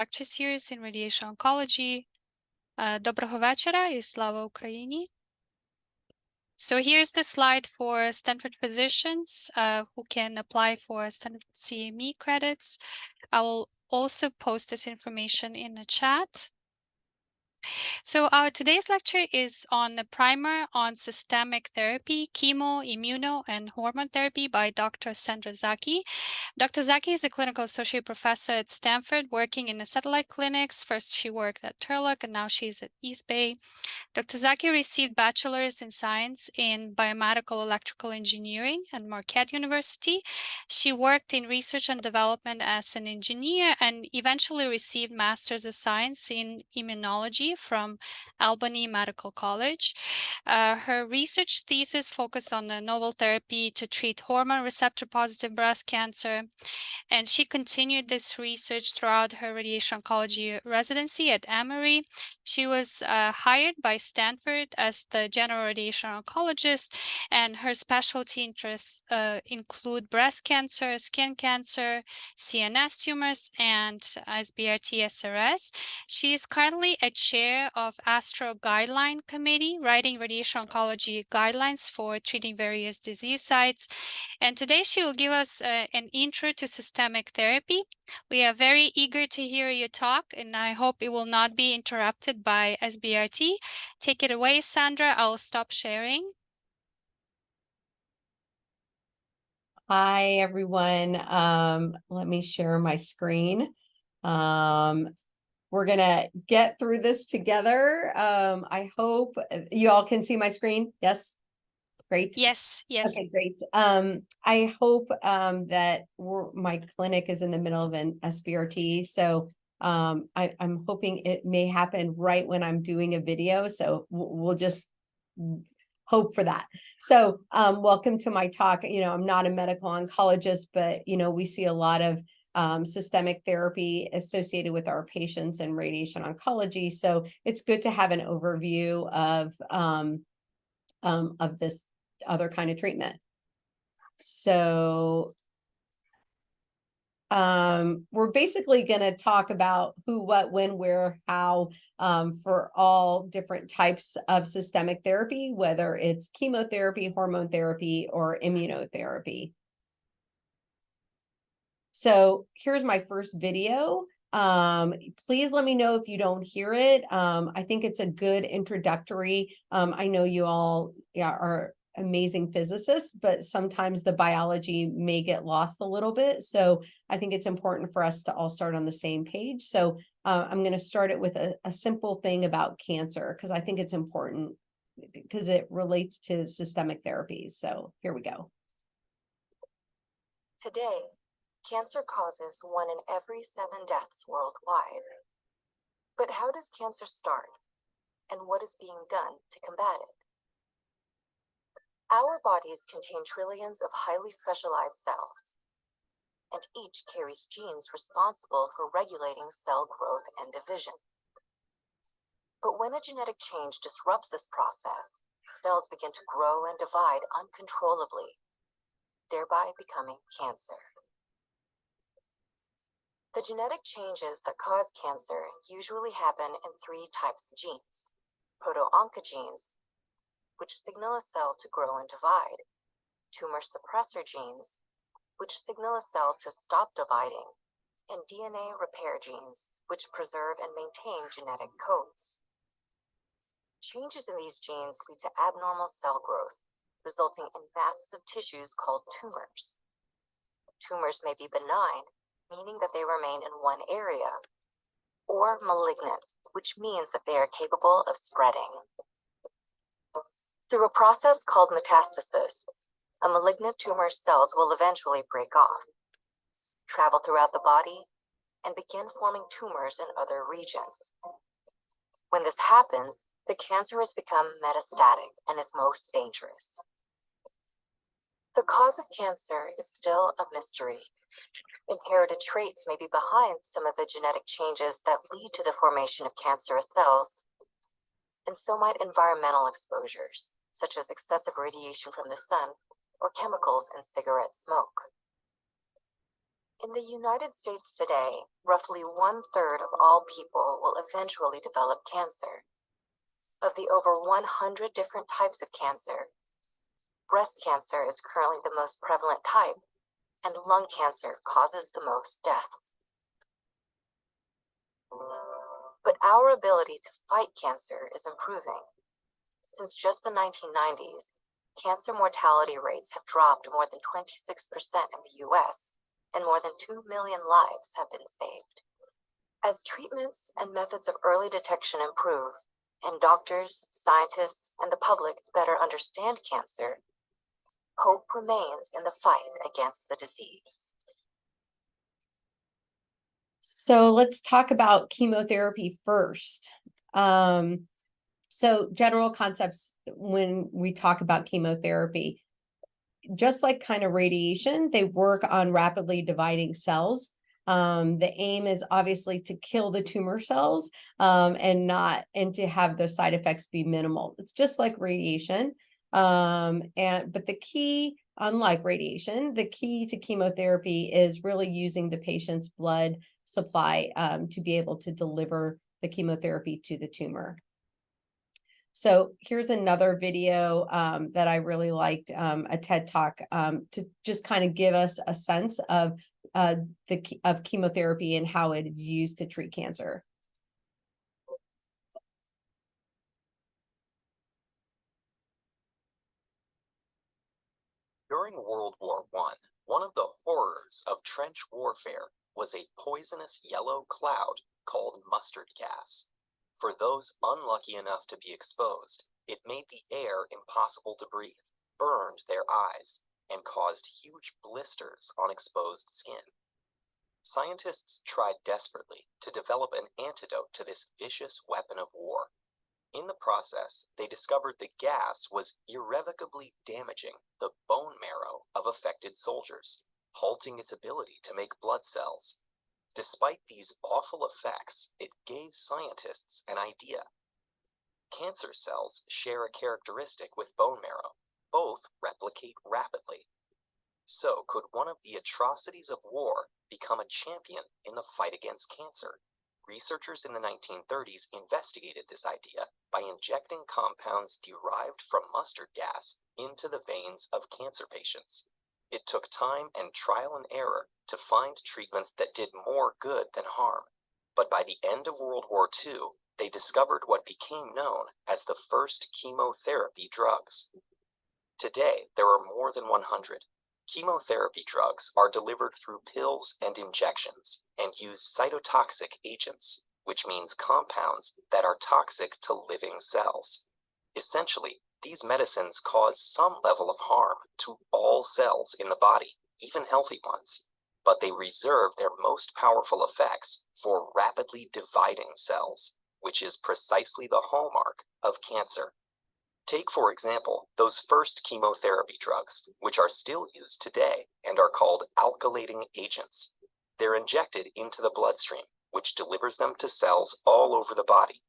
lecture series in radiation oncology. Доброго вечора і слава Україні. So here's the slide for Stanford physicians who can apply for Stanford CME credits. I will also post this information in the chat. So our today's lecture is on the primer on systemic therapy, chemo, immuno, and hormone therapy by Dr. Sandra Zaky. Dr. Zaky is a clinical associate professor at Stanford, working in the satellite clinics. First, she worked at Turlock, and now she's at East Bay. Dr. Zaky received bachelor's in science in biomedical electrical engineering at Marquette University. She worked in research and development as an engineer and eventually received master's of science in immunology from Albany Medical College. Her research thesis focused on the novel therapy to treat hormone receptor positive breast cancer. And she continued this research throughout her radiation oncology residency at Emory. She was hired by Stanford as the general radiation oncologist, and her specialty interests include breast cancer, skin cancer, CNS tumors, and SBRT-SRS. She is currently a chair of ASTRO Guideline Committee, writing radiation oncology guidelines for treating various disease sites. And today she will give us an intro to systemic therapy. We are very eager to hear you talk, and I hope it will not be interrupted by SBRT. Take it away, Sandra. I'll stop sharing. Hi, everyone. Let me share my screen. We're gonna get through this together. I hope you all can see my screen. Yes? Great. Yes, yes. Okay, great. I hope that my clinic is in the middle of an SBRT, so I'm hoping it may happen right when I'm doing a video, so we'll just hope for that. So welcome to my talk. I'm not a medical oncologist, but we see a lot of systemic therapy associated with our patients in radiation oncology, so it's good to have an overview of this other kind of treatment. So we're basically going to talk about who, what, when, where, how for all different types of systemic therapy, whether it's chemotherapy, hormone therapy, or immunotherapy. So here's my first video. Please let me know if you don't hear it. I think it's a good introductory. I know you all are amazing physicists, but sometimes the biology may get lost a little bit. So I think it's important for us to all start on the same page. So I'm going to start it with a simple thing about cancer, because I think it's important because it relates to systemic therapies. So here we go. Today, cancer causes 1 in every 7 deaths worldwide. But how does cancer start, and what is being done to combat it? Our bodies contain trillions of highly specialized cells, and each carries genes responsible for regulating cell growth and division. But when a genetic change disrupts this process, cells begin to grow and divide uncontrollably, thereby becoming cancer. The genetic changes that cause cancer usually happen in 3 types of genes: proto-oncogenes, which signal a cell to grow and divide; tumor suppressor genes, which signal a cell to stop dividing; and DNA repair genes, which preserve and maintain genetic codes. Changes in these genes lead to abnormal cell growth, resulting in masses of tissues called tumors. Tumors may be benign, meaning that they remain in one area, or malignant, which means that they are capable of spreading. Through a process called metastasis, a malignant tumor's cells will eventually break off, travel throughout the body, and begin forming tumors in other regions. When this happens, the cancer has become metastatic and is most dangerous. The cause of cancer is still a mystery. Inherited traits may be behind some of the genetic changes that lead to the formation of cancerous cells, and so might environmental exposures, such as excessive radiation from the sun or chemicals in cigarette smoke. In the United States today, roughly 1/3 of all people will eventually develop cancer. Of the over 100 different types of cancer, breast cancer is currently the most prevalent type, and lung cancer causes the most deaths. But our ability to fight cancer is improving. Since just the 1990s, cancer mortality rates have dropped more than 26% in the US, and more than 2 million lives have been saved. As treatments and methods of early detection improve, and doctors, scientists, and the public better understand cancer, hope remains in the fight against the disease. So let's talk about chemotherapy first. So general concepts when we talk about chemotherapy, just like kind of radiation, they work on rapidly dividing cells. The aim is obviously to kill the tumor cells and to have those side effects be minimal. It's just like radiation. But the key, unlike radiation, the key to chemotherapy is really using the patient's blood supply to be able to deliver the chemotherapy to the tumor. So here's another video that I really liked, a TED Talk, to just kind of give us a sense of chemotherapy and how it is used to treat cancer. During World War I, one of the horrors of trench warfare was a poisonous yellow cloud called mustard gas. For those unlucky enough to be exposed, it made the air impossible to breathe, burned their eyes, and caused huge blisters on exposed skin. Scientists tried desperately to develop an antidote to this vicious weapon of war. In the process, they discovered the gas was irrevocably damaging the bone marrow of affected soldiers, halting its ability to make blood cells. Despite these awful effects, it gave scientists an idea. Cancer cells share a characteristic with bone marrow. Both replicate rapidly. So could one of the atrocities of war become a champion in the fight against cancer? Researchers in the 1930s investigated this idea by injecting compounds derived from mustard gas into the veins of cancer patients. It took time and trial and error to find treatments that did more good than harm. But by the end of World War II, they discovered what became known as the first chemotherapy drugs. Today, there are more than 100. Chemotherapy drugs are delivered through pills and injections and use cytotoxic agents, which means compounds that are toxic to living cells. Essentially, these medicines cause some level of harm to all cells in the body, even healthy ones, but they reserve their most powerful effects for rapidly dividing cells, which is precisely the hallmark of cancer. Take, for example, those first chemotherapy drugs, which are still used today and are called alkylating agents. They're injected into the bloodstream, which delivers them to cells all over the body.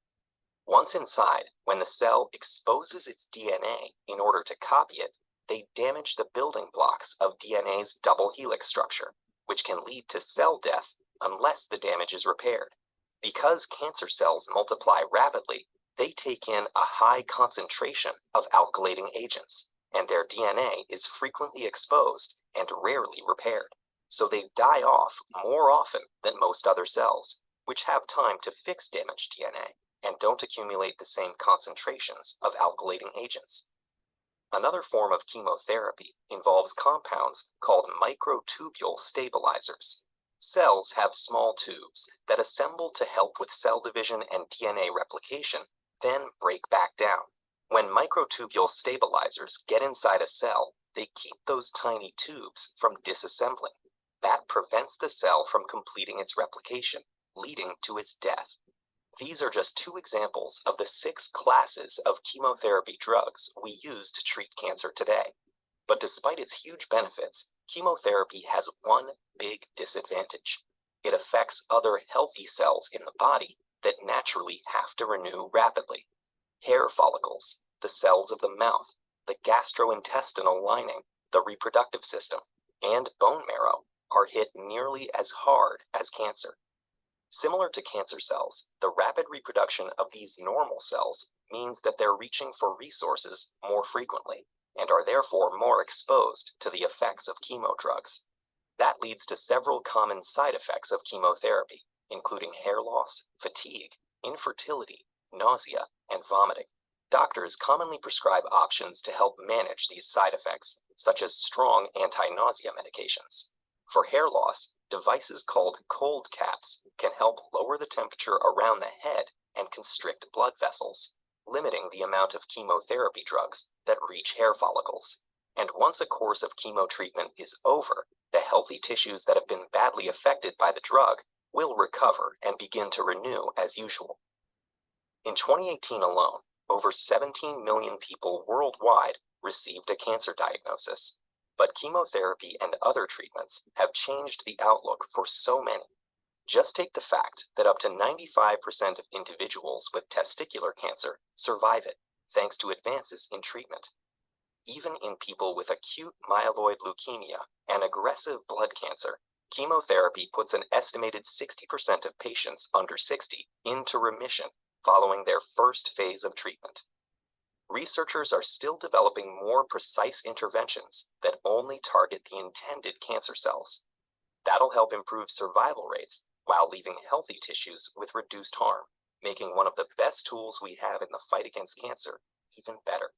Once inside, when the cell exposes its DNA in order to copy it, they damage the building blocks of DNA's double helix structure, which can lead to cell death unless the damage is repaired. Because cancer cells multiply rapidly, they take in a high concentration of alkylating agents, and their DNA is frequently exposed and rarely repaired. So they die off more often than most other cells, which have time to fix damaged DNA and don't accumulate the same concentrations of alkylating agents. Another form of chemotherapy involves compounds called microtubule stabilizers. Cells have small tubes that assemble to help with cell division and DNA replication, then break back down. When microtubule stabilizers get inside a cell, they keep those tiny tubes from disassembling. That prevents the cell from completing its replication, leading to its death. These are just two examples of the 6 classes of chemotherapy drugs we use to treat cancer today. But despite its huge benefits, chemotherapy has one big disadvantage. It affects other healthy cells in the body that naturally have to renew rapidly. Hair follicles, the cells of the mouth, the gastrointestinal lining, the reproductive system, and bone marrow are hit nearly as hard as cancer. Similar to cancer cells, the rapid reproduction of these normal cells means that they're reaching for resources more frequently and are therefore more exposed to the effects of chemo drugs. That leads to several common side effects of chemotherapy, including hair loss, fatigue, infertility, nausea, and vomiting. Doctors commonly prescribe options to help manage these side effects, such as strong anti-nausea medications. For hair loss, devices called cold caps can help lower the temperature around the head and constrict blood vessels, limiting the amount of chemotherapy drugs that reach hair follicles. And once a course of chemo treatment is over, the healthy tissues that have been badly affected by the drug will recover and begin to renew as usual. In 2018 alone, over 17 million people worldwide received a cancer diagnosis. But chemotherapy and other treatments have changed the outlook for so many. Just take the fact that up to 95% of individuals with testicular cancer survive it, thanks to advances in treatment. Even in people with acute myeloid leukemia and aggressive blood cancer, chemotherapy puts an estimated 60% of patients under 60 into remission following their first phase of treatment. Researchers are still developing more precise interventions that only target the intended cancer cells. That'll help improve survival rates while leaving healthy tissues with reduced harm, making one of the best tools we have in the fight against cancer even better.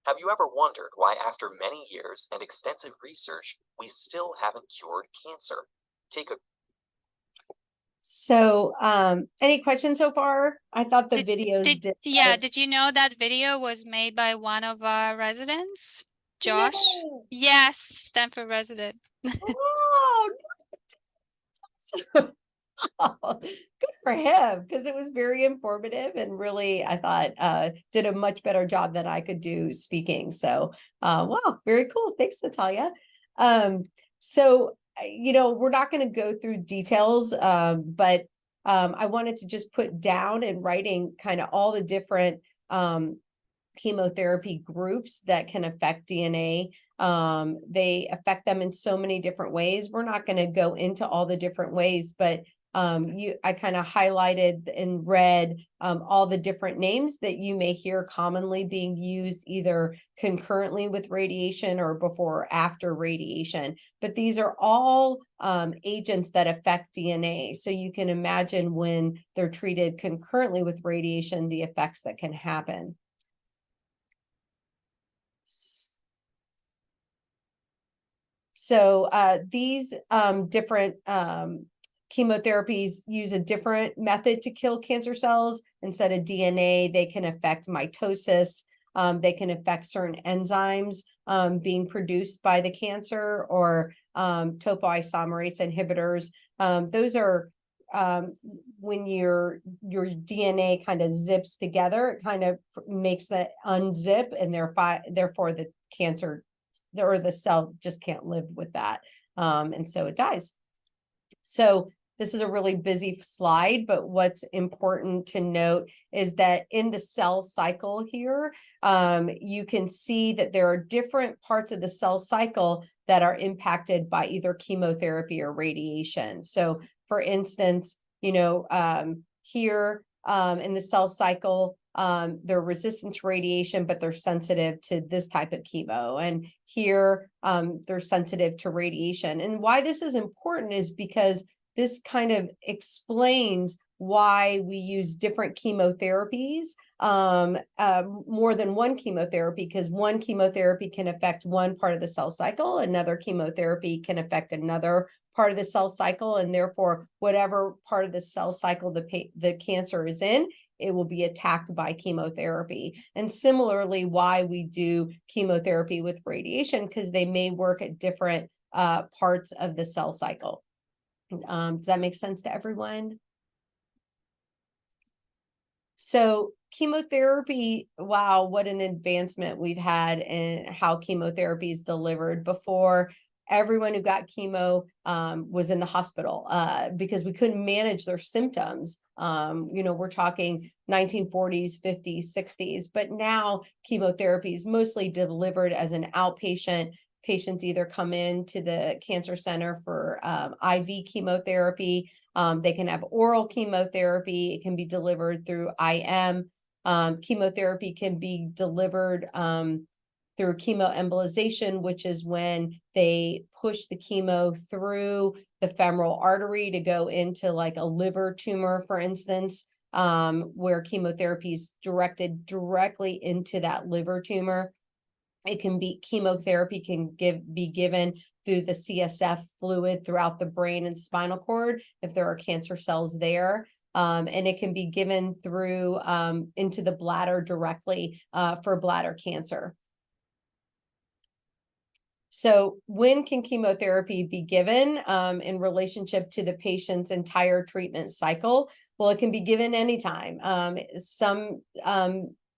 Have you ever wondered why after many years and extensive research, we still haven't cured cancer? So, any questions so far? I thought the videos did. Did you know that video was made by one of our residents, Josh? No. Yes, Stanford resident. Oh, no. Oh, good for him, because it was very informative and really, I thought, did a much better job than I could do speaking. So, wow, very cool. Thanks, Natalia. So, we're not going to go through details, but I wanted to just put down in writing kind of all the different chemotherapy groups that can affect DNA. They affect them in so many different ways. We're not going to go into all the different ways, but I kind of highlighted in red all the different names that you may hear commonly being used either concurrently with radiation or before or after radiation. But these are all agents that affect DNA. So you can imagine when they're treated concurrently with radiation, the effects that can happen. So these different chemotherapies use a different method to kill cancer cells. Instead of DNA, they can affect mitosis. They can affect certain enzymes being produced by the cancer, or topoisomerase inhibitors. Those are when your DNA kind of zips together, it kind of makes that unzip, and therefore the cancer or the cell just can't live with that. And so it dies. So this is a really busy slide, but what's important to note is that in the cell cycle here, you can see that there are different parts of the cell cycle that are impacted by either chemotherapy or radiation. So for instance, here in the cell cycle, they're resistant to radiation, but they're sensitive to this type of chemo. And here, they're sensitive to radiation. And why this is important is because this kind of explains why we use different chemotherapies, more than one chemotherapy, because one chemotherapy can affect one part of the cell cycle, another chemotherapy can affect another part of the cell cycle, and therefore whatever part of the cell cycle the cancer is in, it will be attacked by chemotherapy. And similarly, why we do chemotherapy with radiation, because they may work at different parts of the cell cycle. Does that make sense to everyone? So chemotherapy, wow, what an advancement we've had in how chemotherapy is delivered. Before, everyone who got chemo was in the hospital because we couldn't manage their symptoms. We're talking 1940s, 50s, 60s, but now chemotherapy is mostly delivered as an outpatient. patients either come into the cancer center for IV chemotherapy. They can have oral chemotherapy. It can be delivered through IM. Chemotherapy can be delivered through chemoembolization, which is when they push the chemo through the femoral artery to go into like a liver tumor, for instance, where chemotherapy is directed directly into that liver tumor. It can be chemotherapy can be given through the CSF fluid throughout the brain and spinal cord if there are cancer cells there. And it can be given through into the bladder directly for bladder cancer. So when can chemotherapy be given in relationship to the patient's entire treatment cycle? Well, it can be given anytime. Some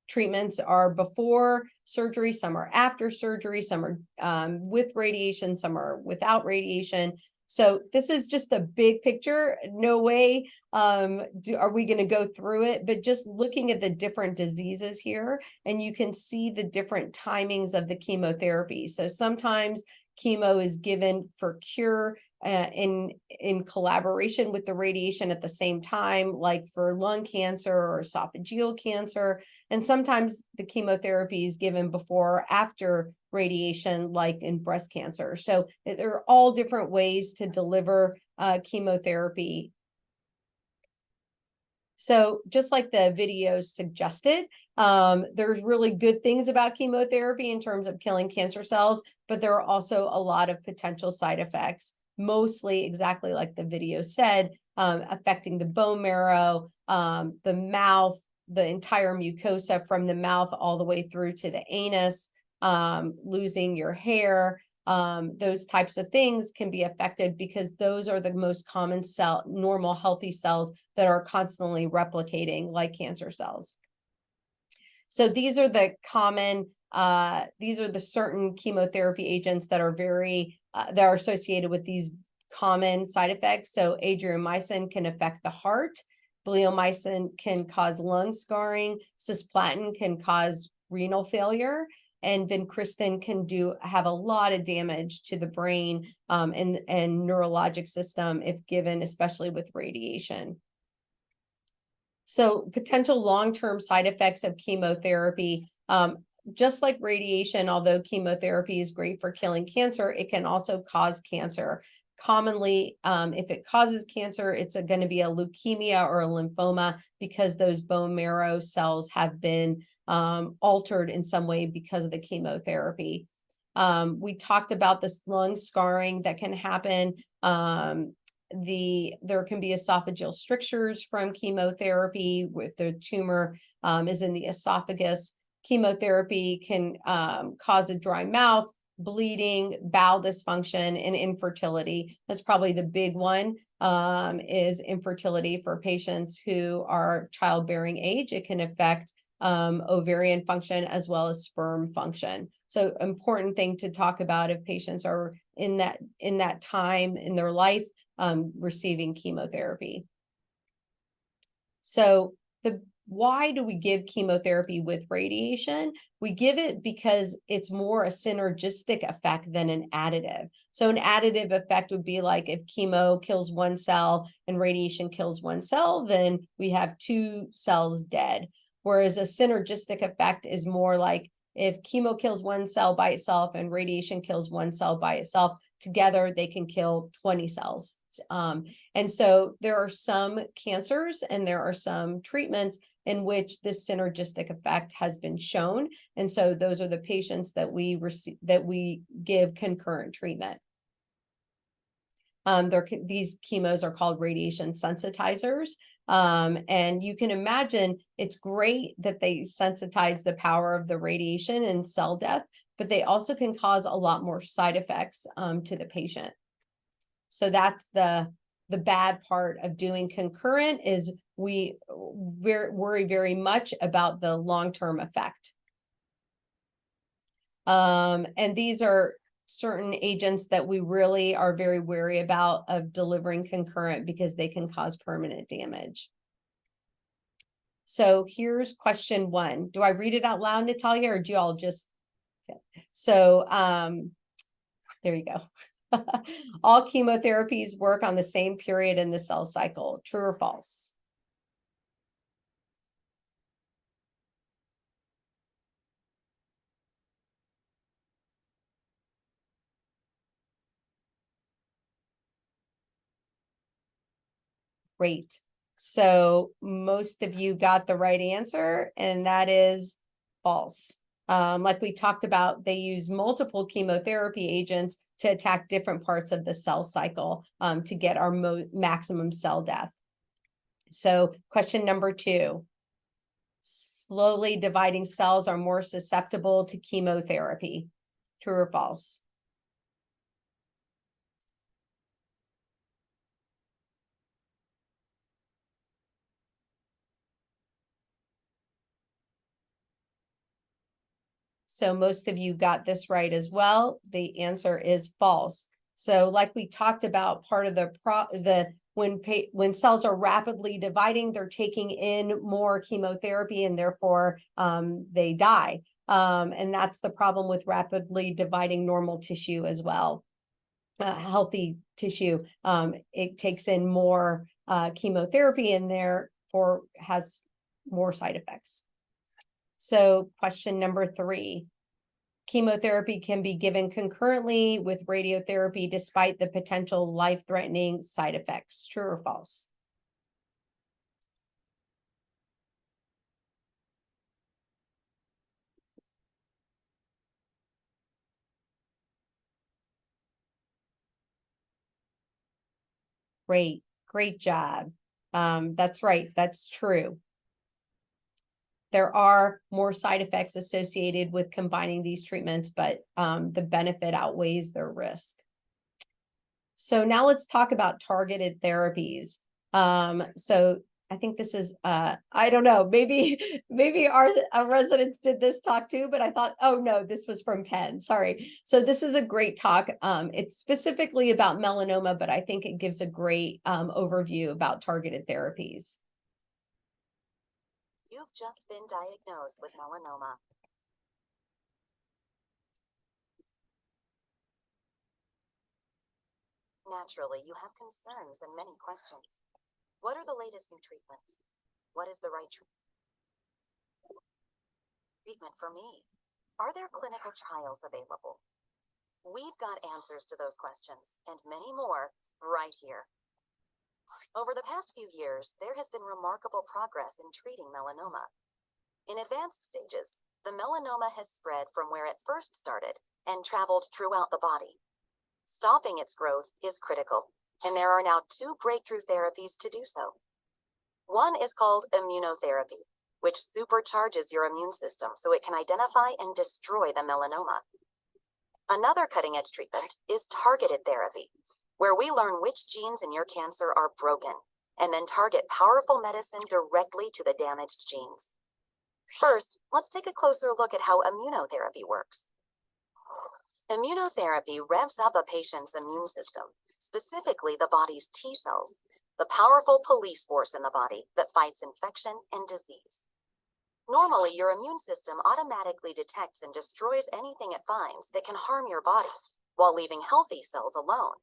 treatments are before surgery, some are after surgery, some are with radiation, some are without radiation. So this is just a big picture. No way are we going to go through it, but just looking at the different diseases here, and you can see the different timings of the chemotherapy. So sometimes chemo is given for cure in collaboration with the radiation at the same time, like for lung cancer or esophageal cancer. And sometimes the chemotherapy is given before or after radiation, like in breast cancer. So there are all different ways to deliver chemotherapy. So just like the video suggested, there's really good things about chemotherapy in terms of killing cancer cells, but there are also a lot of potential side effects, mostly exactly like the video said, affecting the bone marrow, the mouth, the entire mucosa from the mouth all the way through to the anus, losing your hair. Those types of things can be affected because those are the most common normal healthy cells that are constantly replicating like cancer cells. So these are the certain chemotherapy agents that are that are associated with these common side effects. So adriamycin can affect the heart, bleomycin can cause lung scarring, cisplatin can cause renal failure, and vincristine can have a lot of damage to the brain and neurologic system if given, especially with radiation. So potential long-term side effects of chemotherapy, just like radiation, although chemotherapy is great for killing cancer, it can also cause cancer. Commonly, if it causes cancer, it's going to be a leukemia or a lymphoma because those bone marrow cells have been altered in some way because of the chemotherapy. We talked about this lung scarring that can happen. There can be esophageal strictures from chemotherapy if the tumor is in the esophagus. Chemotherapy can cause a dry mouth, bleeding, bowel dysfunction, and infertility. That's probably the big one, is infertility for patients who are childbearing age. It can affect ovarian function as well as sperm function. So important thing to talk about if patients are in that time in their life receiving chemotherapy. So why do we give chemotherapy with radiation? We give it because it's more a synergistic effect than an additive. So an additive effect would be like if chemo kills one cell and radiation kills one cell, then we have two cells dead. Whereas a synergistic effect is more like if chemo kills one cell by itself and radiation kills one cell by itself, together they can kill 20 cells. And so there are some cancers and there are some treatments in which this synergistic effect has been shown. And so those are the patients that we give concurrent treatment. These chemos are called radiation sensitizers. And you can imagine it's great that they sensitize the power of the radiation and cell death, but they also can cause a lot more side effects to the patient. So that's the bad part of doing concurrent is we worry very much about the long-term effect. And these are certain agents that we really are very wary about of delivering concurrent because they can cause permanent damage. So here's question 1. Do I read it out loud, Natalia, or do you all just? So there you go. All chemotherapies work on the same period in the cell cycle. True or false? Great. So most of you got the right answer, and that is false. Like we talked about, they use multiple chemotherapy agents to attack different parts of the cell cycle to get our maximum cell death. So question number 2, slowly dividing cells are more susceptible to chemotherapy. True or false? So most of you got this right as well. The answer is false. So like we talked about, part of when cells are rapidly dividing, they're taking in more chemotherapy and therefore they die. And that's the problem with rapidly dividing normal tissue as well. Healthy tissue, it takes in more chemotherapy and therefore has more side effects. So question number 3, chemotherapy can be given concurrently with radiotherapy despite the potential life-threatening side effects. True or false? Great job. That's right, that's true. There are more side effects associated with combining these treatments, but the benefit outweighs their risk. So now let's talk about targeted therapies. So I think this is, I don't know, maybe our residents did this talk too, but I thought, oh no, this was from Penn, sorry. So this is a great talk. It's specifically about melanoma, but I think it gives a great overview about targeted therapies. You've just been diagnosed with melanoma. Naturally, you have concerns and many questions. What are the latest new treatments? What is the right treatment for me? Are there clinical trials available? We've got answers to those questions and many more right here. Over the past few years, there has been remarkable progress in treating melanoma. In advanced stages, the melanoma has spread from where it first started and traveled throughout the body. Stopping its growth is critical, and there are now 2 breakthrough therapies to do so. One is called immunotherapy, which supercharges your immune system so it can identify and destroy the melanoma. Another cutting-edge treatment is targeted therapy, where we learn which genes in your cancer are broken, and then target powerful medicine directly to the damaged genes. First, let's take a closer look at how immunotherapy works. Immunotherapy revs up a patient's immune system, specifically the body's T cells, the powerful police force in the body that fights infection and disease. Normally, your immune system automatically detects and destroys anything it finds that can harm your body, while leaving healthy cells alone.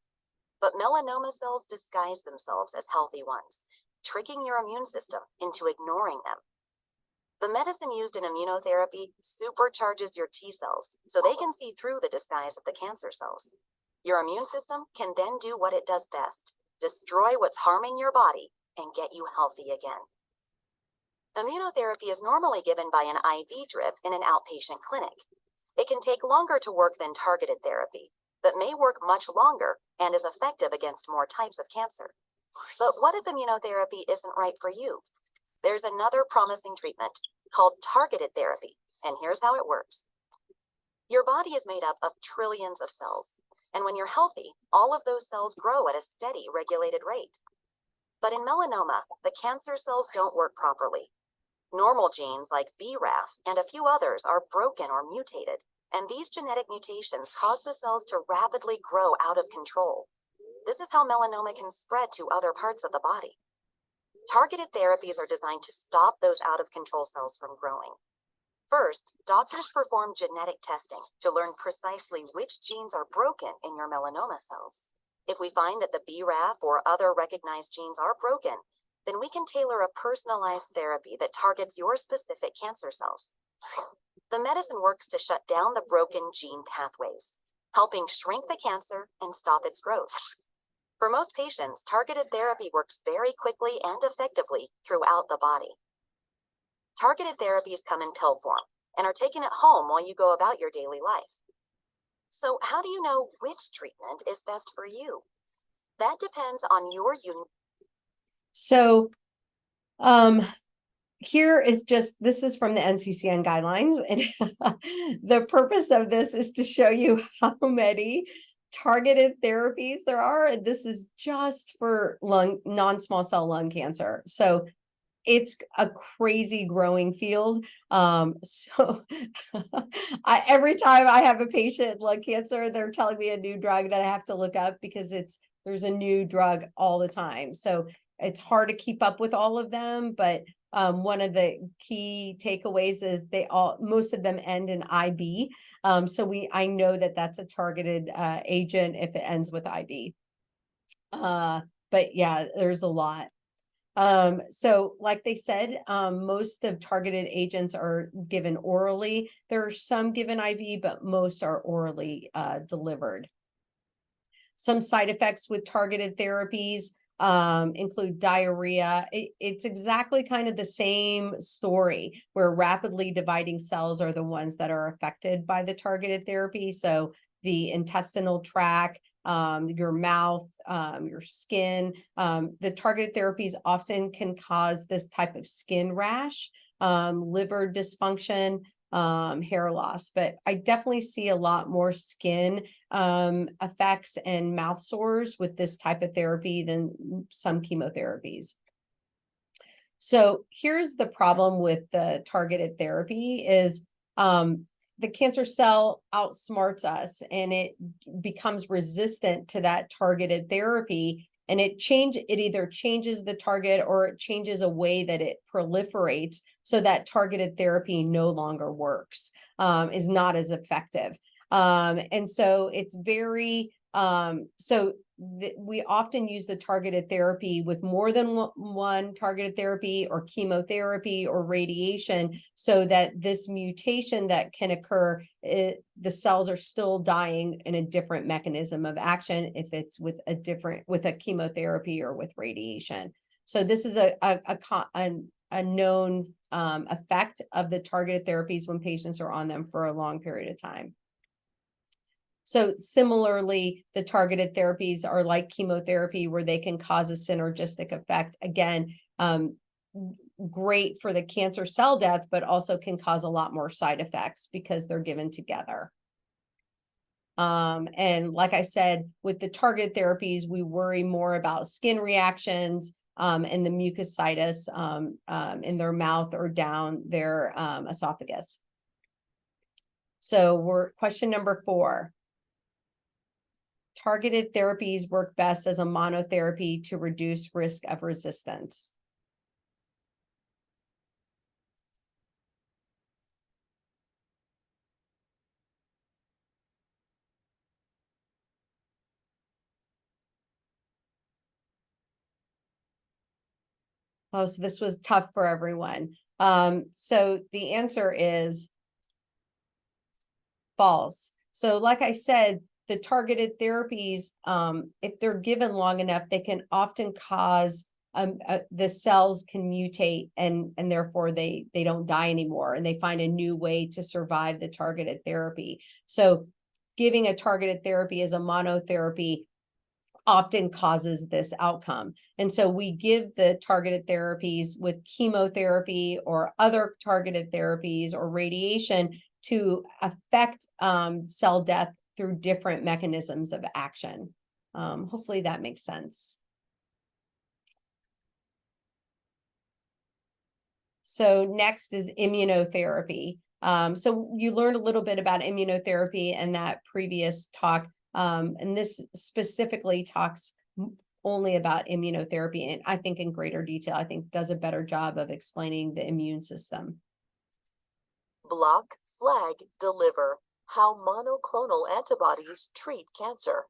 But melanoma cells disguise themselves as healthy ones, tricking your immune system into ignoring them. The medicine used in immunotherapy supercharges your T cells so they can see through the disguise of the cancer cells. Your immune system can then do what it does best, destroy what's harming your body and get you healthy again. Immunotherapy is normally given by an IV drip in an outpatient clinic. It can take longer to work than targeted therapy, but may work much longer and is effective against more types of cancer. But what if immunotherapy isn't right for you? There's another promising treatment called targeted therapy, and here's how it works. Your body is made up of trillions of cells, and when you're healthy, all of those cells grow at a steady, regulated rate. But in melanoma, the cancer cells don't work properly. Normal genes like BRAF and a few others are broken or mutated, and these genetic mutations cause the cells to rapidly grow out of control. This is how melanoma can spread to other parts of the body. Targeted therapies are designed to stop those out-of-control cells from growing. First, doctors perform genetic testing to learn precisely which genes are broken in your melanoma cells. If we find that the BRAF or other recognized genes are broken, then we can tailor a personalized therapy that targets your specific cancer cells. The medicine works to shut down the broken gene pathways, helping shrink the cancer and stop its growth. For most patients, targeted therapy works very quickly and effectively throughout the body. Targeted therapies come in pill form and are taken at home while you go about your daily life. So how do you know which treatment is best for you? That depends on your unique. So, here is just, this is from the NCCN guidelines, and the purpose of this is to show you how many targeted therapies there are. And this is just for non-small cell lung cancer. So it's a crazy growing field. Every time I have a patient lung cancer, they're telling me a new drug that I have to look up because there's a new drug all the time. So it's hard to keep up with all of them, but one of the key takeaways is most of them end in IB. I know that that's a targeted agent if it ends with IB. But yeah, there's a lot. So like they said, most of targeted agents are given orally. There are some given IV, but most are orally delivered. Some side effects with targeted therapies include diarrhea. It's exactly kind of the same story where rapidly dividing cells are the ones that are affected by the targeted therapy. So the intestinal tract, your mouth, your skin. The targeted therapies often can cause this type of skin rash, liver dysfunction, hair loss, but I definitely see a lot more skin effects and mouth sores with this type of therapy than some chemotherapies. So here's the problem with the targeted therapy is the cancer cell outsmarts us and it becomes resistant to that targeted therapy. And it either changes the target or it changes a way that it proliferates so that targeted therapy no longer works, is not as effective. And so it's very, we often use the targeted therapy with more than one targeted therapy or chemotherapy or radiation so that this mutation that can occur, the cells are still dying in a different mechanism of action if it's with a chemotherapy or with radiation. So this is a known effect of the targeted therapies when patients are on them for a long period of time. So similarly, the targeted therapies are like chemotherapy where they can cause a synergistic effect. Again, great for the cancer cell death, but also can cause a lot more side effects because they're given together. And like I said, with the targeted therapies, we worry more about skin reactions and the mucositis in their mouth or down their esophagus. So question number 4. Targeted therapies work best as a monotherapy to reduce risk of resistance. Oh, so this was tough for everyone. So the answer is false. So like I said, the targeted therapies, if they're given long enough, they can often cause the cells can mutate and therefore they don't die anymore and they find a new way to survive the targeted therapy. So giving a targeted therapy as a monotherapy often causes this outcome. And so we give the targeted therapies with chemotherapy or other targeted therapies or radiation to affect cell death through different mechanisms of action. Hopefully that makes sense. So next is immunotherapy. So you learned a little bit about immunotherapy in that previous talk. And this specifically talks only about immunotherapy, and I think in greater detail, I think does a better job of explaining the immune system. Block, flag, deliver. How monoclonal antibodies treat cancer.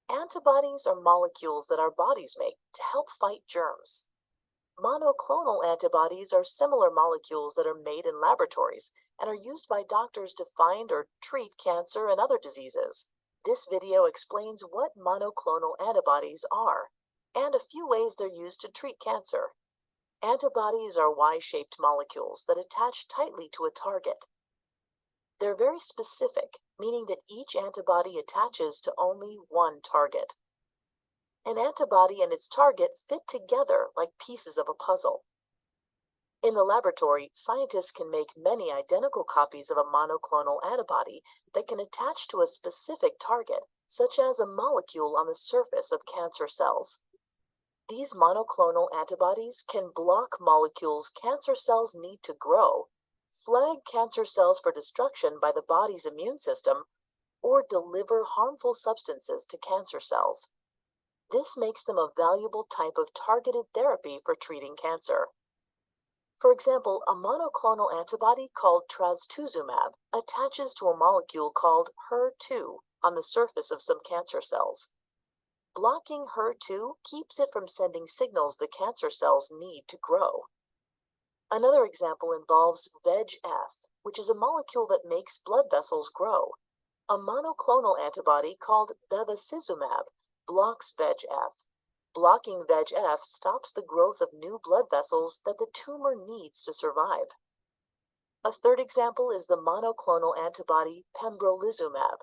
Antibodies are molecules that our bodies make to help fight germs. Monoclonal antibodies are similar molecules that are made in laboratories and are used by doctors to find or treat cancer and other diseases. This video explains what monoclonal antibodies are and a few ways they're used to treat cancer. Antibodies are Y-shaped molecules that attach tightly to a target. They're very specific, meaning that each antibody attaches to only one target. An antibody and its target fit together like pieces of a puzzle. In the laboratory, scientists can make many identical copies of a monoclonal antibody that can attach to a specific target, such as a molecule on the surface of cancer cells. These monoclonal antibodies can block molecules cancer cells need to grow, flag cancer cells for destruction by the body's immune system, or deliver harmful substances to cancer cells. This makes them a valuable type of targeted therapy for treating cancer. For example, a monoclonal antibody called trastuzumab attaches to a molecule called HER2 on the surface of some cancer cells. Blocking HER2 keeps it from sending signals the cancer cells need to grow. Another example involves VEGF, which is a molecule that makes blood vessels grow. A monoclonal antibody called bevacizumab blocks VEGF. Blocking VEGF stops the growth of new blood vessels that the tumor needs to survive. A third example is the monoclonal antibody pembrolizumab.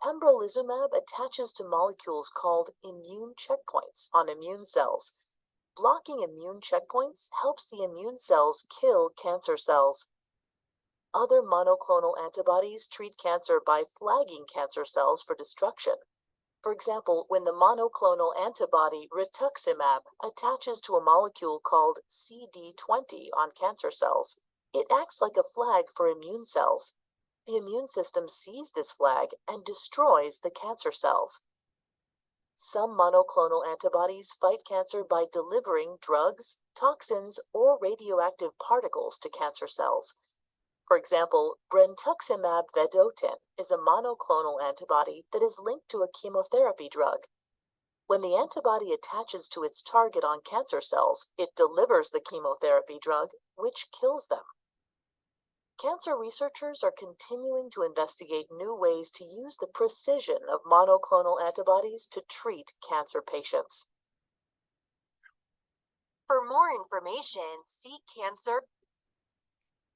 Pembrolizumab attaches to molecules called immune checkpoints on immune cells. Blocking immune checkpoints helps the immune cells kill cancer cells. Other monoclonal antibodies treat cancer by flagging cancer cells for destruction. For example, when the monoclonal antibody rituximab attaches to a molecule called CD20 on cancer cells, it acts like a flag for immune cells. The immune system sees this flag and destroys the cancer cells. Some monoclonal antibodies fight cancer by delivering drugs, toxins, or radioactive particles to cancer cells. For example, brentuximab vedotin is a monoclonal antibody that is linked to a chemotherapy drug. When the antibody attaches to its target on cancer cells, it delivers the chemotherapy drug, which kills them. Cancer researchers are continuing to investigate new ways to use the precision of monoclonal antibodies to treat cancer patients. For more information, see cancer.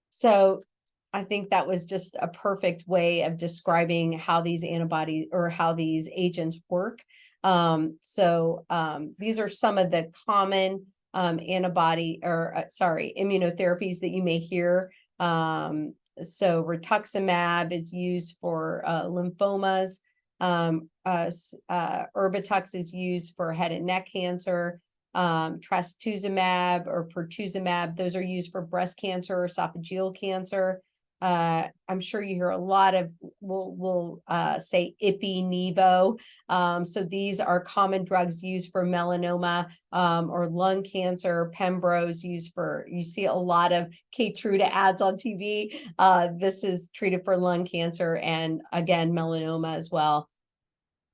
So I think that was just a perfect way of describing how these antibodies or how these agents work. These are some of the common immunotherapies that you may hear. So rituximab is used for lymphomas. Erbitux is used for head and neck cancer. Trastuzumab or pertuzumab, those are used for breast cancer, esophageal cancer. I'm sure you hear a lot of, we'll say Ipi-Nivo. So these are common drugs used for melanoma or lung cancer. Pembro's used for, you see a lot of Keytruda ads on TV. This is treated for lung cancer and again, melanoma as well.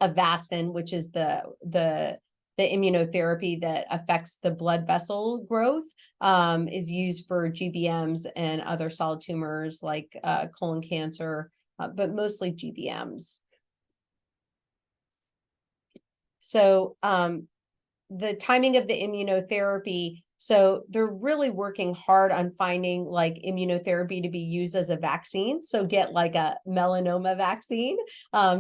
Avastin, which is the immunotherapy that affects the blood vessel growth, is used for GBMs and other solid tumors like colon cancer, but mostly GBMs. So the timing of the immunotherapy, so they're really working hard on finding like immunotherapy to be used as a vaccine. So get like a melanoma vaccine,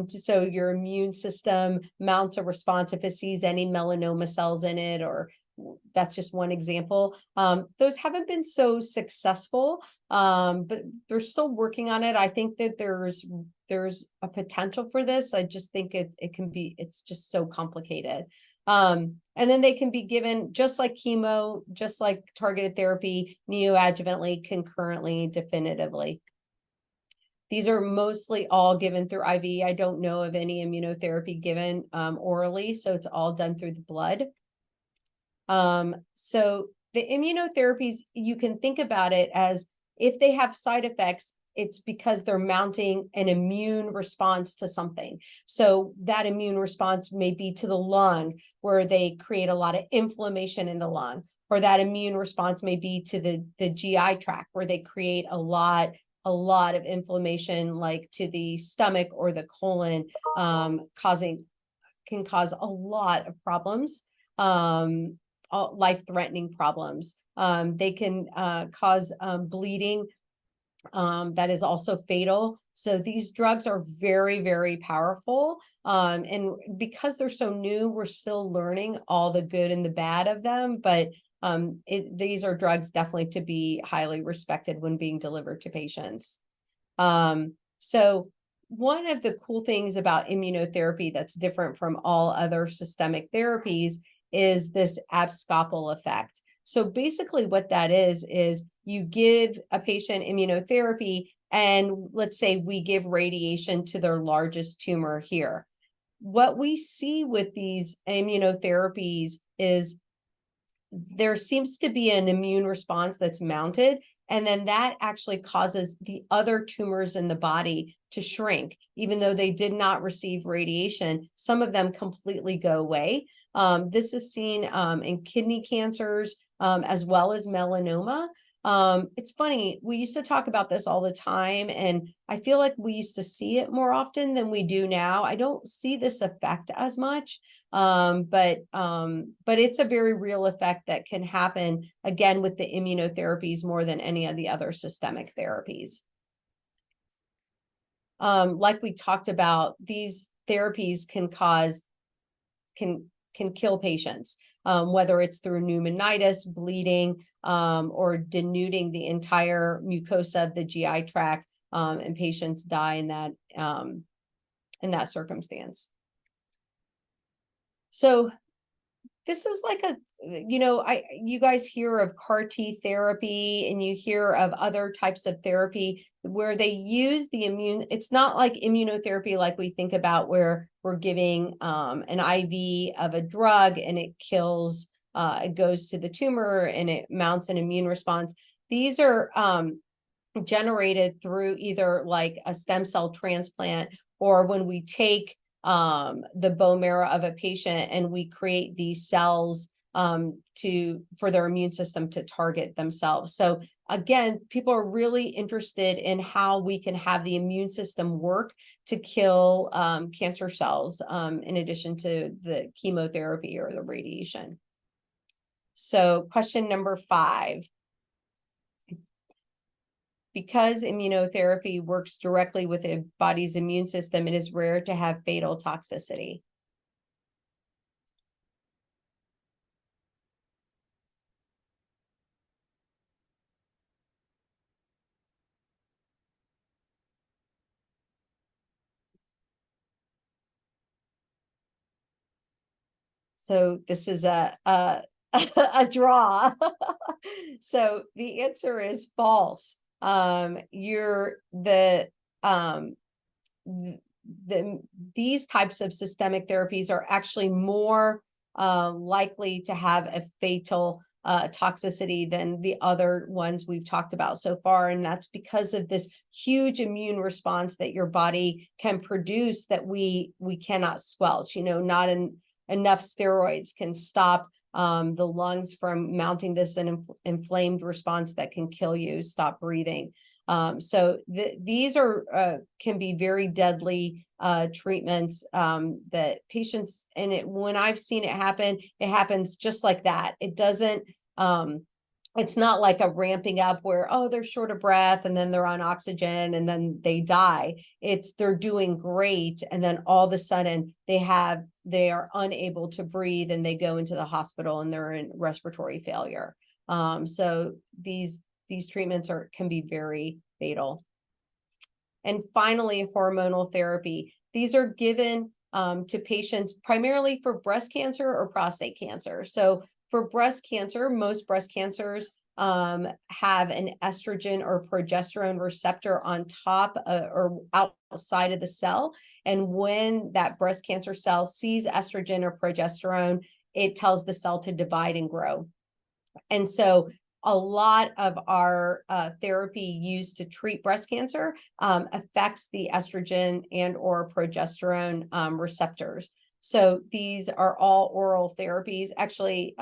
so your immune system mounts a response if it sees any melanoma cells in it, or that's just one example. Those haven't been so successful, but they're still working on it. I think that there's a potential for this. I just think it can be, it's just so complicated. And then they can be given just like chemo, just like targeted therapy, neoadjuvantly, concurrently, definitively. These are mostly all given through IV. I don't know of any immunotherapy given orally, so it's all done through the blood. So the immunotherapies, you can think about it as if they have side effects, it's because they're mounting an immune response to something. So that immune response may be to the lung, where they create a lot of inflammation in the lung, or that immune response may be to the GI tract, where they create a lot of inflammation, like to the stomach or the colon, can cause a lot of problems, life-threatening problems. They can cause bleeding. That is also fatal. So these drugs are very, very powerful. And because they're so new, we're still learning all the good and the bad of them. But these are drugs definitely to be highly respected when being delivered to patients. So one of the cool things about immunotherapy that's different from all other systemic therapies is this abscopal effect. So basically what that is you give a patient immunotherapy, and let's say we give radiation to their largest tumor here. What we see with these immunotherapies is there seems to be an immune response that's mounted, and then that actually causes the other tumors in the body to shrink. Even though they did not receive radiation, some of them completely go away. This is seen in kidney cancers as well as melanoma. It's funny, we used to talk about this all the time, and I feel like we used to see it more often than we do now. I don't see this effect as much, but it's a very real effect that can happen, again, with the immunotherapies more than any of the other systemic therapies. Like we talked about, these therapies can kill patients, whether it's through pneumonitis, bleeding, or denuding the entire mucosa of the GI tract, and patients die in that circumstance. So this is like you guys hear of CAR T therapy, and you hear of other types of therapy where they use the immune. It's not like immunotherapy like we think about, where we're giving an IV of a drug and it kills, it goes to the tumor and it mounts an immune response. These are generated through either like a stem cell transplant, or when we take the bone marrow of a patient and we create these cells for their immune system to target themselves. So again, people are really interested in how we can have the immune system work to kill cancer cells, in addition to the chemotherapy or the radiation. So question number 5. Because immunotherapy works directly with the body's immune system, it is rare to have fatal toxicity. So this is a draw. So the answer is false. These types of systemic therapies are actually more likely to have a fatal toxicity than the other ones we've talked about so far. And that's because of this huge immune response that your body can produce that we cannot squelch. Not enough steroids can stop the lungs from mounting this inflamed response that can kill you, stop breathing. So these are can be very deadly treatments that patients, and when I've seen it happen, it happens just like that. It doesn't, it's not like a ramping up where, oh, they're short of breath and then they're on oxygen and then they die. They're doing great, and then all of a sudden they are unable to breathe and they go into the hospital and they're in respiratory failure. So these treatments can be very fatal. And finally, hormonal therapy. These are given to patients primarily for breast cancer or prostate cancer. So for breast cancer, most breast cancers have an estrogen or progesterone receptor on top or outside of the cell. And when that breast cancer cell sees estrogen or progesterone, it tells the cell to divide and grow. And so a lot of our therapy used to treat breast cancer affects the estrogen and or progesterone receptors. So these are all oral therapies. Actually,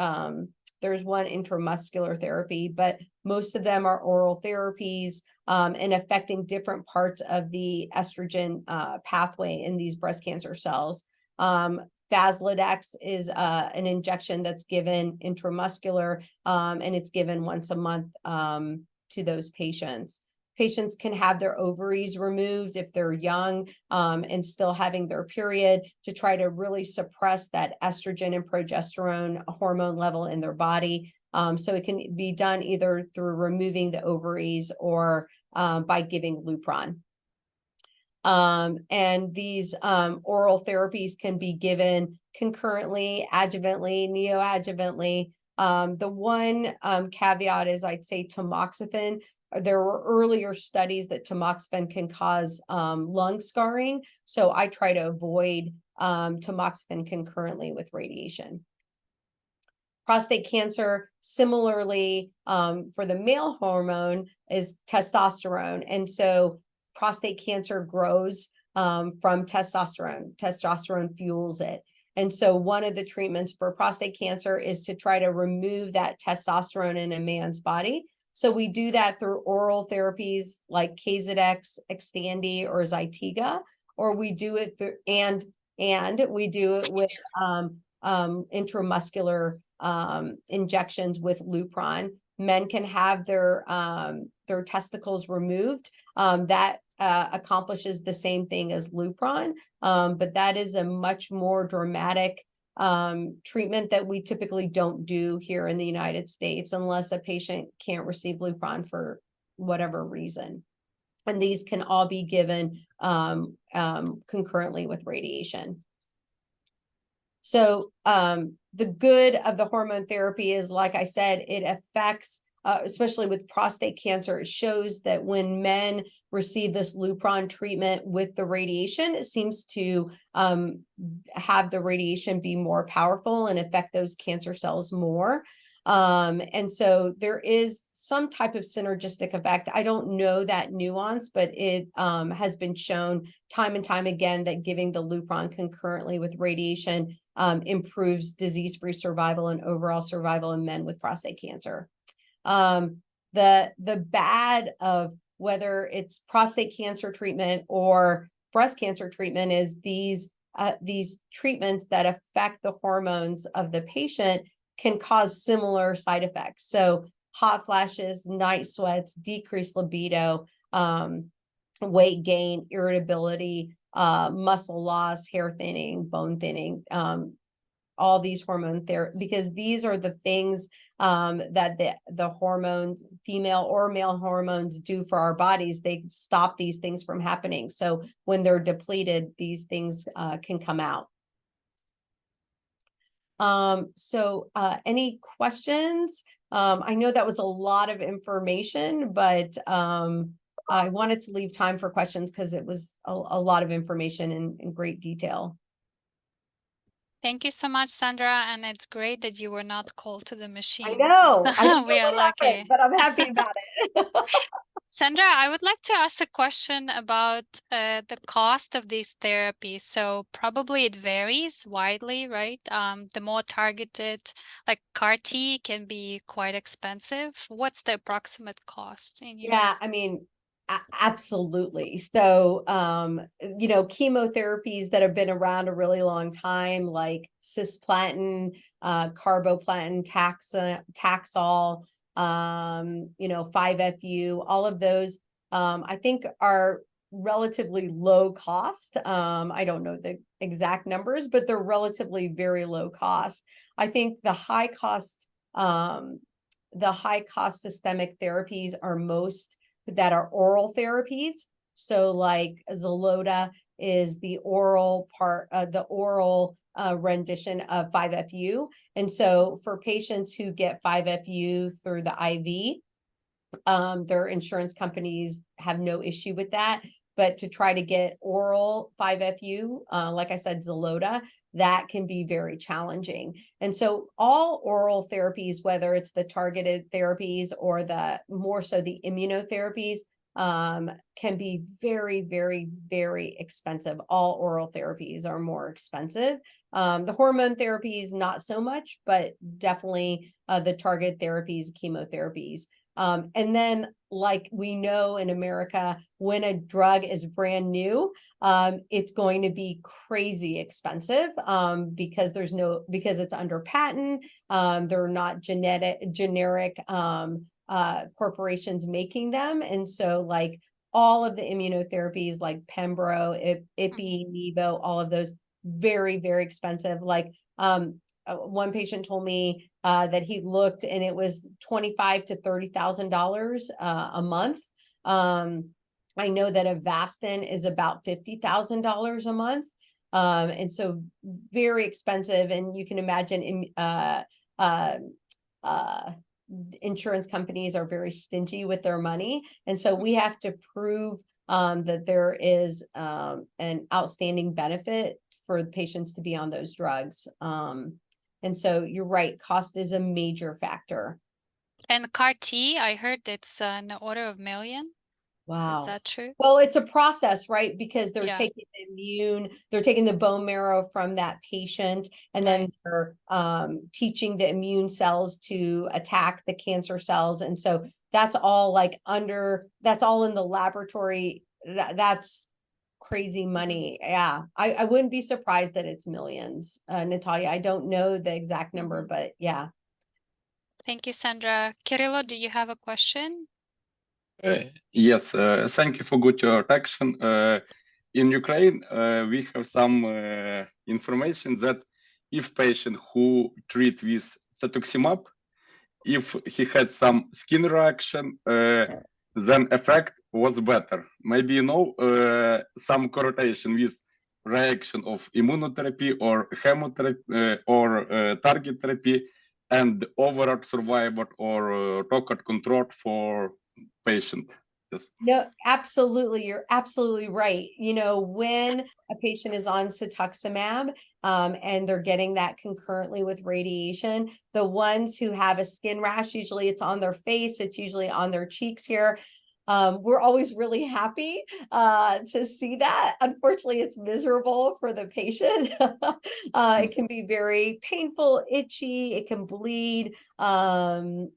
there's one intramuscular therapy, but most of them are oral therapies and affecting different parts of the estrogen pathway in these breast cancer cells. Faslodex is an injection that's given intramuscular, and it's given once a month to those patients. Patients can have their ovaries removed if they're young and still having their period to try to really suppress that estrogen and progesterone hormone level in their body. So it can be done either through removing the ovaries or by giving Lupron. And these oral therapies can be given concurrently, adjuvantly, neoadjuvantly. The one caveat is, I'd say, tamoxifen. There were earlier studies that tamoxifen can cause lung scarring, so I try to avoid tamoxifen concurrently with radiation. Prostate cancer, similarly, for the male hormone is testosterone, and so prostate cancer grows from testosterone. Testosterone fuels it. And so one of the treatments for prostate cancer is to try to remove that testosterone in a man's body. So we do that through oral therapies like Kazadex, Xtandi, or Zytiga, or we do it through, and we do it with intramuscular injections with Lupron. Men can have their testicles removed. That accomplishes the same thing as Lupron, but that is a much more dramatic treatment that we typically don't do here in the United States unless a patient can't receive Lupron for whatever reason. And these can all be given concurrently with radiation. So the good of the hormone therapy is, like I said, it affects, especially with prostate cancer, it shows that when men receive this Lupron treatment with the radiation, it seems to have the radiation be more powerful and affect those cancer cells more. And so there is some type of synergistic effect. I don't know that nuance, but it has been shown time and time again that giving the Lupron concurrently with radiation improves disease-free survival and overall survival in men with prostate cancer. The bad of whether it's prostate cancer treatment or breast cancer treatment is these treatments that affect the hormones of the patient can cause similar side effects. So hot flashes, night sweats, decreased libido, weight gain, irritability, muscle loss, hair thinning, bone thinning, all these hormone therapy, because these are the things that the hormones, female or male hormones, do for our bodies. They stop these things from happening. So when they're depleted, these things can come out. Any questions? I know that was a lot of information, but I wanted to leave time for questions because it was a lot of information in great detail. Thank you so much, Sandra, and it's great that you were not called to the machine. I know. I don't We know are what lucky. happened, but I'm happy about it. Sandra, I would like to ask a question about the cost of these therapies. So probably it varies widely, right? The more targeted, like CAR-T, can be quite expensive. What's the approximate cost in your Yeah, I mean, absolutely. So, you know, chemotherapies that have been around a really long time, like cisplatin, carboplatin, Taxol, you know, 5-FU, all of those, I think are relatively low cost. I don't know the exact numbers, but they're relatively very low cost. I think the high cost systemic therapies are most that are oral therapies. So like Xeloda is the oral part, the oral rendition of 5-FU. And so for patients who get 5-FU through the IV, their insurance companies have no issue with that. But to try to get oral 5-FU, like I said, Xeloda, that can be very challenging. And so all oral therapies, whether it's the targeted therapies or the more so the immunotherapies, can be very, very, very expensive. All oral therapies are more expensive. The hormone therapies, not so much, but definitely the targeted therapies, chemotherapies. And then, like we know in America, when a drug is brand new, it's going to be crazy expensive because because it's under patent. They're not generic corporations making them. And so like all of the immunotherapies like Pembro, Ipi, Nivo, all of those, very, very expensive. Like one patient told me that he looked and it was $25,000 to $30,000 a month. I know that Avastin is about $50,000 a month. And so very expensive. And you can imagine insurance companies are very stingy with their money. And so we have to prove that there is an outstanding benefit for patients to be on those drugs. And so you're right, cost is a major factor. And CAR T, I heard it's in the order of million. Wow. Is that true? Well, it's a process, right? Because they're Yeah. they're taking the bone marrow from that patient, and then they're teaching the immune cells to attack the cancer cells. And so that's all that's all in the laboratory. That's crazy money. Yeah. I wouldn't be surprised that it's millions, Natalia. I don't know the exact number, but yeah. Thank you, Sandra. Kirillo, do you have a question? Yes, thank you for good introduction. In Ukraine, we have some information that if patient who treat with cetuximab, if he had some skin reaction, then effect was better. Maybe you know some correlation with reaction of immunotherapy or chemotherapy or target therapy and overall survival or target control for patient. Yes. No, absolutely. You're absolutely right. You know, when a patient is on cetuximab and they're getting that concurrently with radiation, the ones who have a skin rash, usually it's on their face, it's usually on their cheeks here. We're always really happy to see that. Unfortunately, it's miserable for the patient. It can be very painful, itchy, it can bleed, and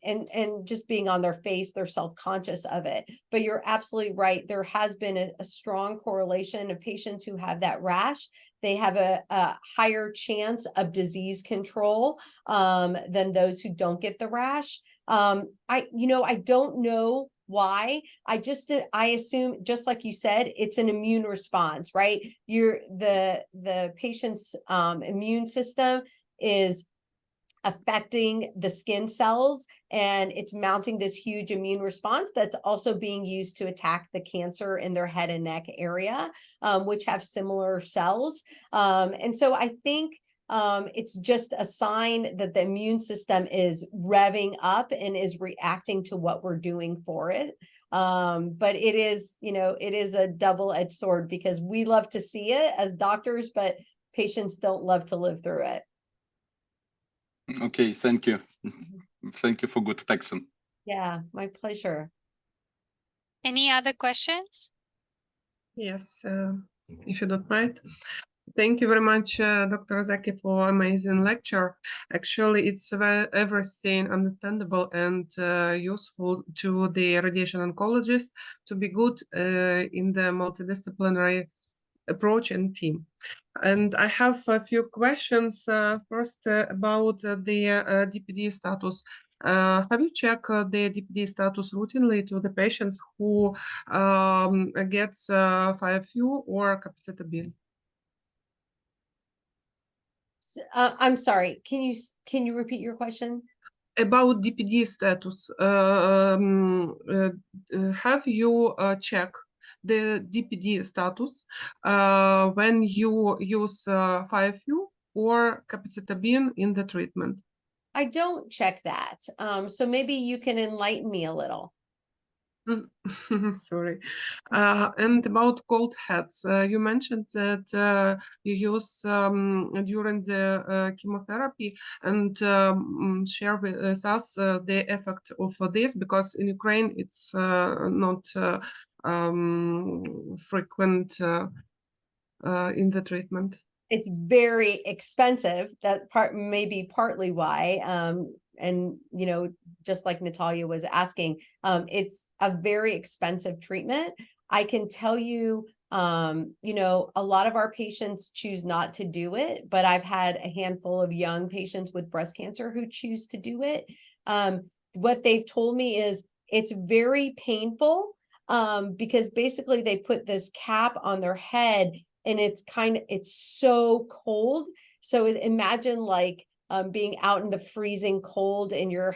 just being on their face, they're self-conscious of it. But you're absolutely right. There has been a strong correlation of patients who have that rash. They have a higher chance of disease control than those who don't get the rash. I don't know why. I assume, just like you said, it's an immune response, right? The patient's immune system is affecting the skin cells, and it's mounting this huge immune response that's also being used to attack the cancer in their head and neck area, which have similar cells. And so I think it's just a sign that the immune system is revving up and is reacting to what we're doing for it. But it is a double-edged sword, because we love to see it as doctors, but patients don't love to live through it. Okay, thank you. Thank you for good protection. Yeah, my pleasure. Any other questions? Yes, if you don't mind. Thank you very much, Dr. Zaky, for amazing lecture. Actually, it's everything understandable and useful to the radiation oncologist to be good in the multidisciplinary approach and team. And I have a few questions. First, about the DPD status. Have you checked the DPD status routinely to the patients who gets 5-FU or capecitabine? I'm sorry. Can you repeat your question? About DPD status, have you checked the DPD status when you use 5-FU or capecitabine in the treatment? I don't check that. So maybe you can enlighten me a little. Sorry. And about cold heads, you mentioned that you use during the chemotherapy, and share with us the effect of this, because in Ukraine it's not frequent in the treatment. It's very expensive. That part may be partly why. And you know, just like Natalia was asking, it's a very expensive treatment. I can tell you, you know, a lot of our patients choose not to do it, but I've had a handful of young patients with breast cancer who choose to do it. What they've told me is it's very painful, because basically they put this cap on their head, and it's so cold. So imagine like being out in the freezing cold, and your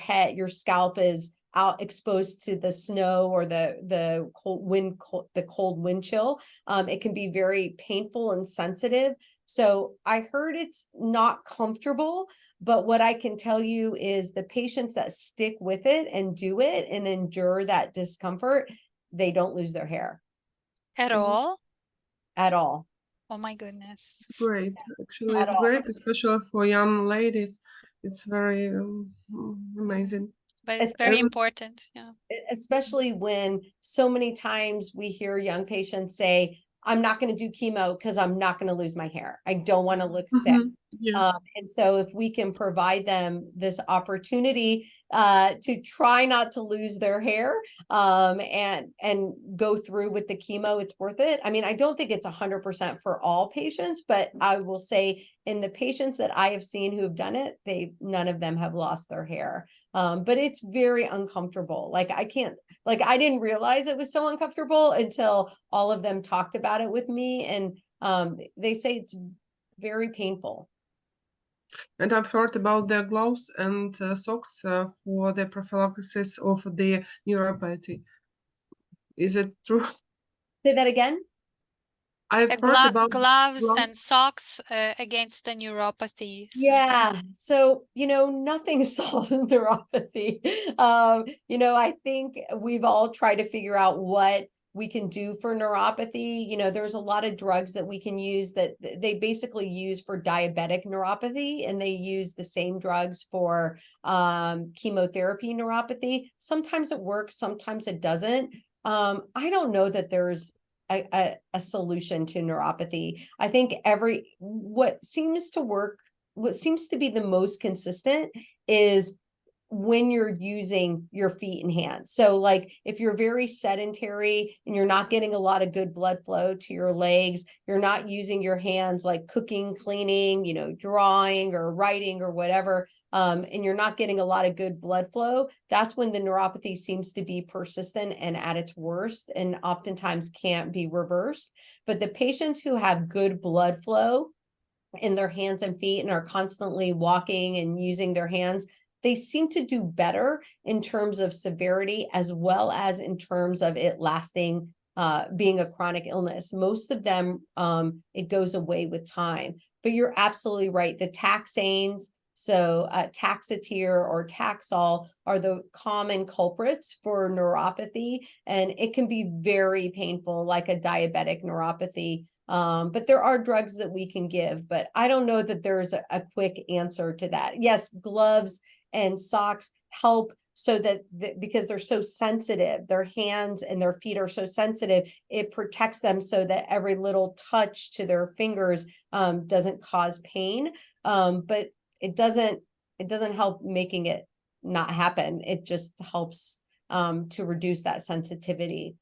scalp is out exposed to the snow or the cold wind chill. It can be very painful and sensitive. So I heard it's not comfortable, but what I can tell you is the patients that stick with it and do it and endure that discomfort, they don't lose their hair At Mhm. all? at all. Oh my goodness. It's great. Actually, At it's all. great, especially for young ladies. It's very amazing. But it's As- very as- important. Yeah. Especially when so many times we hear young patients say, I'm not going to do chemo because I'm not going to lose my hair. I don't want to look sick. Mhm. Yes. And so if we can provide them this opportunity to try not to lose their hair, and go through with the chemo, it's worth it. I mean, I don't think it's 100% for all patients, but I will say in the patients that I have seen who have done it, none of them have lost their hair. But it's very uncomfortable. Like I didn't realize it was so uncomfortable until all of them talked about it with me, and they say it's very painful. And I've heard about the gloves and socks for the prophylaxis of the neuropathy. Is it true? Say that again. I've heard about gloves and gloves. socks against the neuropathy. Yeah. symptoms. So, you know, nothing solves neuropathy. You know, I think we've all tried to figure out what we can do for neuropathy. You know, there's a lot of drugs that we can use that they basically use for diabetic neuropathy, and they use the same drugs for chemotherapy neuropathy. Sometimes it works, sometimes it doesn't. I don't know that there's a solution to neuropathy. I think what seems to be the most consistent is when you're using your feet and hands. So like if you're very sedentary and you're not getting a lot of good blood flow to your legs, you're not using your hands like cooking, cleaning, you know, drawing or writing or whatever, and you're not getting a lot of good blood flow, that's when the neuropathy seems to be persistent and at its worst, and oftentimes can't be reversed. But the patients who have good blood flow in their hands and feet and are constantly walking and using their hands, they seem to do better in terms of severity as well as in terms of it lasting, being a chronic illness. Most of them, it goes away with time. But you're absolutely right. The taxanes, so Taxotere or Taxol, are the common culprits for neuropathy, and it can be very painful, like a diabetic neuropathy. But there are drugs that we can give, but I don't know that there's a quick answer to that. Yes, gloves and socks help so that because they're so sensitive, their hands and their feet are so sensitive, it protects them so that every little touch to their fingers doesn't cause pain. But it doesn't help making it not happen. It just helps to reduce that sensitivity.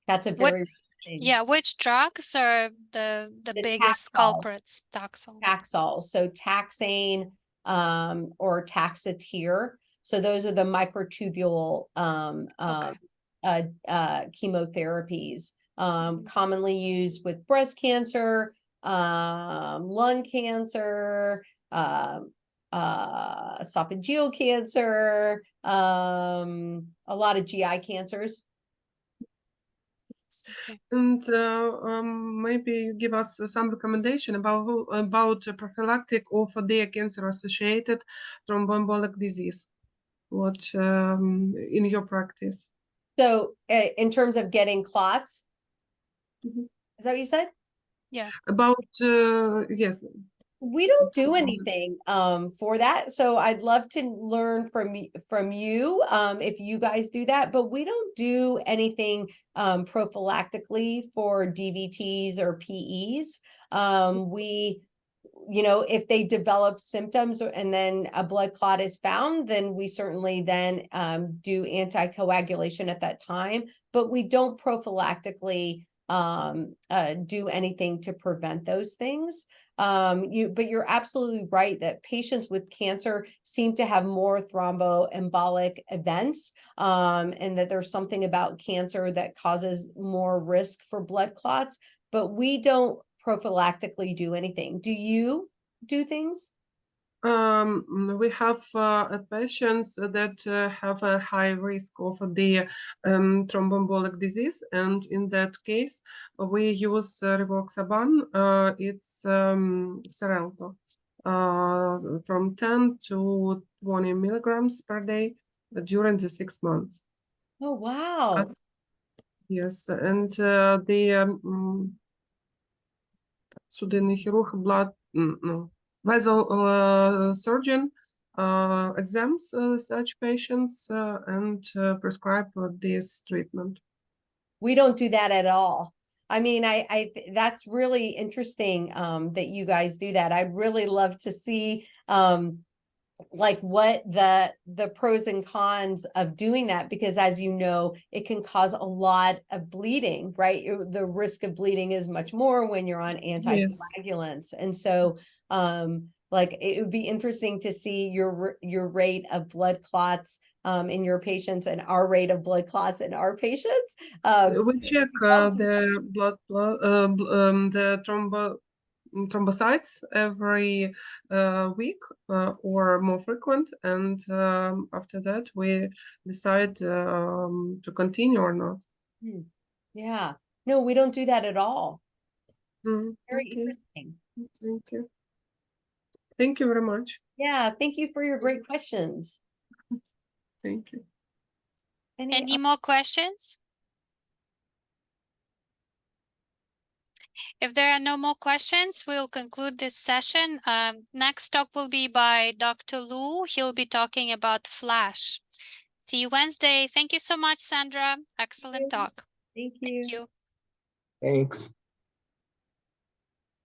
That's a very Yeah, which drugs are the biggest Taxol. culprits? Taxol. Taxol, so taxane or Taxotere. So those are the microtubule chemotherapies commonly used with breast cancer, lung cancer, esophageal cancer, a lot of GI cancers. And maybe you give us some recommendation about prophylactic of the cancer-associated thromboembolic disease. What in your practice? So in terms of getting clots, Mhm. is that what you said? About yes, We don't do Mhm. anything for that. So I'd love to learn from you if you guys do that, but we don't do anything prophylactically for DVTs or PEs. We, you know, if they develop symptoms and then a blood clot is found, then we certainly then do anticoagulation at that time, but we don't prophylactically do anything to prevent those things. But you're absolutely right that patients with cancer seem to have more thromboembolic events, and that there's something about cancer that causes more risk for blood clots, but we don't prophylactically do anything. Do you do things? We have patients that have a high risk of the thromboembolic disease, and in that case, we use rivaroxaban. It's Xarelto, from 10 to 20 milligrams per day during the 6 months. Oh, wow. Yes, and the судинный хирург, blood, no, vessel surgeon examines such patients and prescribe this treatment. We don't do that at all. I mean, that's really interesting that you guys do that. I'd really love to see like what the pros and cons of doing that, because as you know, it can cause a lot of bleeding, right? The risk of bleeding is much more when you're on anticoagulants. And so like it would be interesting to see your rate of blood clots in your patients and our rate of blood clots in our patients. We check the the thrombocytes every week or more frequent, and after that we decide to continue or not. Yeah, no, we don't do that at all. Very Okay. interesting. Thank you. Thank you very much. Yeah, thank you for your great questions. Thank you. Any more questions? If there are no more questions, we'll conclude this session. Next talk will be by Dr. Lu. He'll be talking about FLASH. See you Wednesday. Thank you so much, Sandra. Excellent talk. Thank you. Thank you. Thanks.